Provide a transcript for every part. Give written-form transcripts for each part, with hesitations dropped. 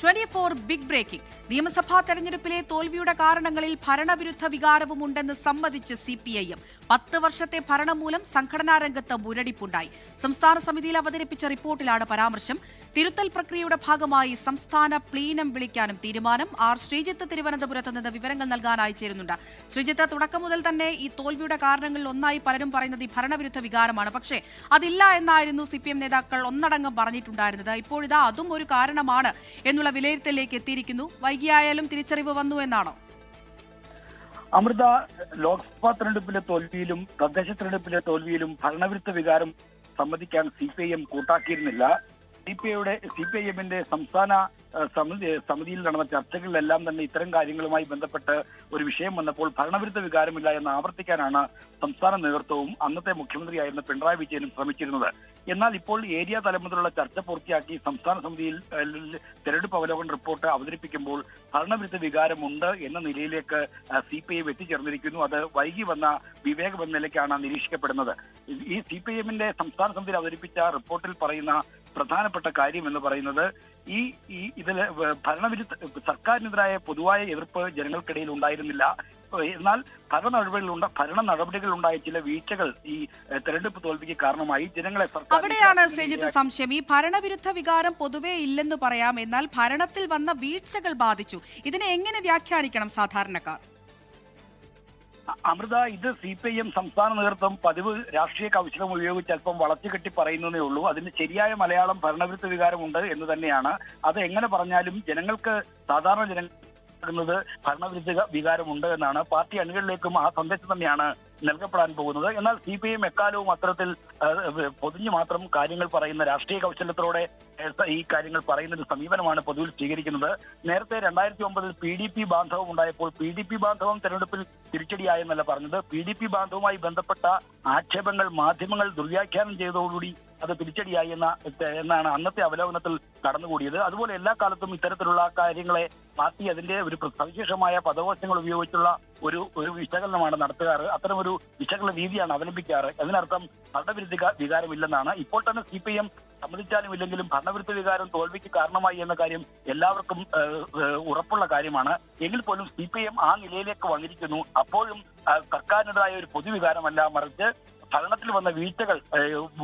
24 big breaking. നിയമസഭാ തെരഞ്ഞെടുപ്പിലെ തോൽവിയുടെ കാരണങ്ങളിൽ ഭരണവിരുദ്ധ വികാരവുമുണ്ടെന്ന് സമ്മതിച്ച് CPIM. 10 വർഷത്തെ ഭരണം മൂലം സംഘടനാ രംഗത്ത് മുരടിപ്പുണ്ടായി. സംസ്ഥാന സമിതിയിൽ അവതരിപ്പിച്ച റിപ്പോർട്ടിലാണ് പരാമർശം. തിരുത്തൽ പ്രക്രിയയുടെ ഭാഗമായി സംസ്ഥാന പ്ലീനം വിളിക്കാനും തീരുമാനം. ശ്രീജിത്ത് തിരുവനന്തപുരത്ത് നിന്ന് വിവരങ്ങൾ നൽകാനായി ചേരുന്നുണ്ട്. ശ്രീജിത്ത്, തുടക്കം മുതൽ തന്നെ ഈ തോൽവിയുടെ കാരണങ്ങളിൽ ഒന്നായി പലരും പറയുന്നത് ഈ ഭരണവിരുദ്ധ വികാരമാണ്. പക്ഷേ അതില്ല എന്നായിരുന്നു CPM നേതാക്കൾ ഒന്നടങ്കം പറഞ്ഞിട്ടുണ്ടായിരുന്നത്. ഇപ്പോഴിതാ അതും ഒരു കാരണമാണ് എന്നുള്ള വിലയിരുത്തലിലേക്ക് എത്തിയിരിക്കുന്നു. വൈകിയായാലും തിരിച്ചറിവ് വന്നു എന്നാണോ? അമൃത, ലോക്സഭാ തെരഞ്ഞെടുപ്പിലെ തോൽവിയിലും തദ്ദേശ തെരഞ്ഞെടുപ്പിലെ തോൽവിയിലും ഭരണവിരുദ്ധ വികാരം സമ്മതിക്കാൻ CPIM കൂട്ടാക്കിയിരുന്നില്ല. CPIMന്റെ സംസ്ഥാന സമിതിയിൽ നടന്ന ചർച്ചകളിലെല്ലാം തന്നെ ഇത്തരം കാര്യങ്ങളുമായി ബന്ധപ്പെട്ട് ഒരു വിഷയം വന്നപ്പോൾ ഭരണവിരുദ്ധ വികാരമില്ല എന്ന് ആവർത്തിക്കാനാണ് സംസ്ഥാന നേതൃത്വവും അന്നത്തെ മുഖ്യമന്ത്രിയായിരുന്ന പിണറായി വിജയനും ശ്രമിച്ചിരുന്നത്. എന്നാൽ ഇപ്പോൾ ഏരിയ തലം മുതലുള്ള ചർച്ച പൂർത്തിയാക്കി സംസ്ഥാന സമിതിയിൽ തെരഞ്ഞെടുപ്പ് അവലോകന റിപ്പോർട്ട് അവതരിപ്പിക്കുമ്പോൾ ഭരണവിരുദ്ധ വികാരമുണ്ട് എന്ന നിലയിലേക്ക് CPIM എത്തിച്ചേർന്നിരിക്കുന്നു. അത് വൈകി വന്ന വിവേകം എന്ന നിലയ്ക്കാണ് നിരീക്ഷിക്കപ്പെടുന്നത്. ഈ CPIMന്റെ സംസ്ഥാന സമിതിയിൽ അവതരിപ്പിച്ച റിപ്പോർട്ടിൽ പറയുന്ന പ്രധാനപ്പെട്ട കാര്യം എന്ന് പറയുന്നത് ഇതില് സർക്കാരിനെതിരായ പൊതുവായ എതിർപ്പ് ജനങ്ങൾക്കിടയിൽ ഉണ്ടായിരുന്നില്ല. എന്നാൽ ഭരണ നടപടികൾ ഉണ്ടായ ചില വീഴ്ചകൾ ഈ തെരഞ്ഞെടുപ്പ് തോൽവിക്ക് കാരണമായി ജനങ്ങളെ. അവിടെയാണ് ശ്രീജിത്ത് സംശയം. ഈ ഭരണവിരുദ്ധ വികാരം പൊതുവെ ഇല്ലെന്ന് പറയാം, എന്നാൽ ഭരണത്തിൽ വന്ന വീഴ്ചകൾ ബാധിച്ചു. ഇതിനെ എങ്ങനെ വ്യാഖ്യാനിക്കണം സാധാരണക്കാർ? അമൃത, ഇത് CPIM സംസ്ഥാന നേതൃത്വം പതിവ് രാഷ്ട്രീയ കൗശലം ഉപയോഗിച്ച് അല്പം വളച്ചുകെട്ടി പറയുന്നതേ ഉള്ളൂ. അതിന് ശരിയായ മലയാളം ഭരണവിരുദ്ധ വികാരമുണ്ട് എന്ന് തന്നെയാണ്. അത് എങ്ങനെ പറഞ്ഞാലും ജനങ്ങൾക്ക്, സാധാരണ ജനങ്ങൾക്ക് ഭരണവിരുദ്ധ വികാരമുണ്ട് എന്നാണ്. പാർട്ടി അണികളിലേക്കും ആ സന്ദേശം തന്നെയാണ് നൽകപ്പെടാൻ പോകുന്നത്. എന്നാൽ CPIM എക്കാലവും അത്തരത്തിൽ പൊതിഞ്ഞു മാത്രം കാര്യങ്ങൾ പറയുന്ന രാഷ്ട്രീയ കൗശലത്തോടെ ഈ കാര്യങ്ങൾ പറയുന്ന ഒരു സമീപനമാണ് പൊതുവിൽ സ്വീകരിക്കുന്നത്. നേരത്തെ 2009 PDP ബാന്ധവം ഉണ്ടായപ്പോൾ PDP ബാന്ധവം തെരഞ്ഞെടുപ്പിൽ തിരിച്ചടിയായെന്നല്ല പറഞ്ഞത്. PDP ബാന്ധവുമായി ബന്ധപ്പെട്ട ആക്ഷേപങ്ങൾ മാധ്യമങ്ങൾ ദുർവ്യാഖ്യാനം ചെയ്തതോടുകൂടി അത് തിരിച്ചടിയായി എന്നാണ് അന്നത്തെ അവലോകനത്തിൽ കടന്നുകൂടിയത്. അതുപോലെ എല്ലാ കാലത്തും ഇത്തരത്തിലുള്ള കാര്യങ്ങളെ പാർട്ടി അതിന്റെ ഒരു സവിശേഷമായ പദകോശങ്ങൾ ഉപയോഗിച്ചുള്ള ഒരു വിശകലനമാണ് നടത്തുകാറ്. അത്തരം ഒരു വിശകലന രീതിയാണ് അവലംബിക്കാറ്. അതിനർത്ഥം ഭരണവിരുദ്ധ വികാരമില്ലെന്നാണ്. ഇപ്പോൾ തന്നെ CPIM സമ്മതിച്ചാലും ഇല്ലെങ്കിലും ഭരണവിരുദ്ധ വികാരം തോൽവിക്ക് കാരണമായി എന്ന കാര്യം എല്ലാവർക്കും ഉറപ്പുള്ള കാര്യമാണ്. എങ്കിൽ പോലും CPIM ആ നിലയിലേക്ക് വന്നിരിക്കുന്നു. അപ്പോഴും സർക്കാരിനെതിരായ ഒരു പൊതുവികാരമല്ല, മറിച്ച് ഭരണത്തിൽ വന്ന വീഴ്ചകൾ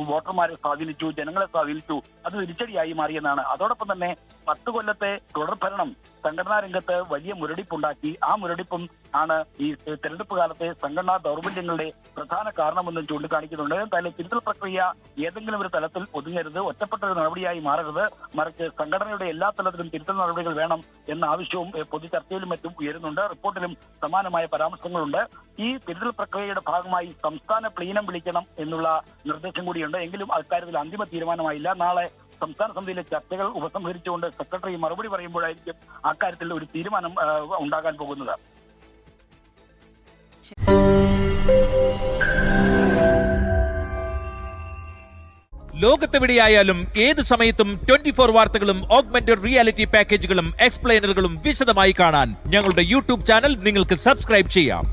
വോട്ടർമാരെ സ്വാധീനിച്ചു, ജനങ്ങളെ സ്വാധീനിച്ചു. അത് തിരിച്ചടിയായി മാറിയെന്നാണ്. അതോടൊപ്പം തന്നെ 10 കൊല്ലത്തെ തുടർഭരണം സംഘടനാ രംഗത്ത് വലിയ മുരടിപ്പുണ്ടാക്കി. ആ മുരടിപ്പും ആണ് ഈ തെരഞ്ഞെടുപ്പ് കാലത്തെ സംഘടനാ ദൗർബല്യങ്ങളുടെ പ്രധാന കാരണമെന്നും ചൂണ്ടിക്കാണിക്കുന്നുണ്ട്. എന്തായാലും തിരുത്തൽ പ്രക്രിയ ഏതെങ്കിലും ഒരു തലത്തിൽ ഒതുങ്ങരുത്, ഒറ്റപ്പെട്ട ഒരു നടപടിയായി മാറരുത്, മറിച്ച് സംഘടനയുടെ എല്ലാ തലത്തിലും തിരുത്തൽ നടപടികൾ വേണം എന്ന ആവശ്യവും പൊതു ചർച്ചയിലും മറ്റും ഉയരുന്നുണ്ട്. റിപ്പോർട്ടിലും സമാനമായ പരാമർശങ്ങളുണ്ട്. ഈ തിരുത്തൽ പ്രക്രിയയുടെ ഭാഗമായി സംസ്ഥാന പ്ലീനം വിളിക്കണം എന്നുള്ള നിർദ്ദേശം കൂടിയുണ്ട്. എങ്കിലും അക്കാര്യത്തിൽ അന്തിമ തീരുമാനമായില്ല. നാളെ സംസ്ഥാന സമിതിയിലെ ചർച്ചകൾ ഉപസംഹരിച്ചുകൊണ്ട് സെക്രട്ടറി മറുപടി പറയുമ്പോഴായിരിക്കും അക്കാര്യത്തിൽ ഒരു തീരുമാനം ഉണ്ടാകാൻ പോകുന്നത്. ലോകത്തെവിടെയായാലും ഏത് സമയത്തും 24 വാർത്തകളും ഓഗ്മെന്റഡ് റിയാലിറ്റി പാക്കേജുകളും എക്സ്പ്ലെയിനറുകളും വിശദമായി കാണാൻ ഞങ്ങളുടെ YouTube ചാനൽ നിങ്ങൾക്ക് സബ്സ്ക്രൈബ് ചെയ്യാം.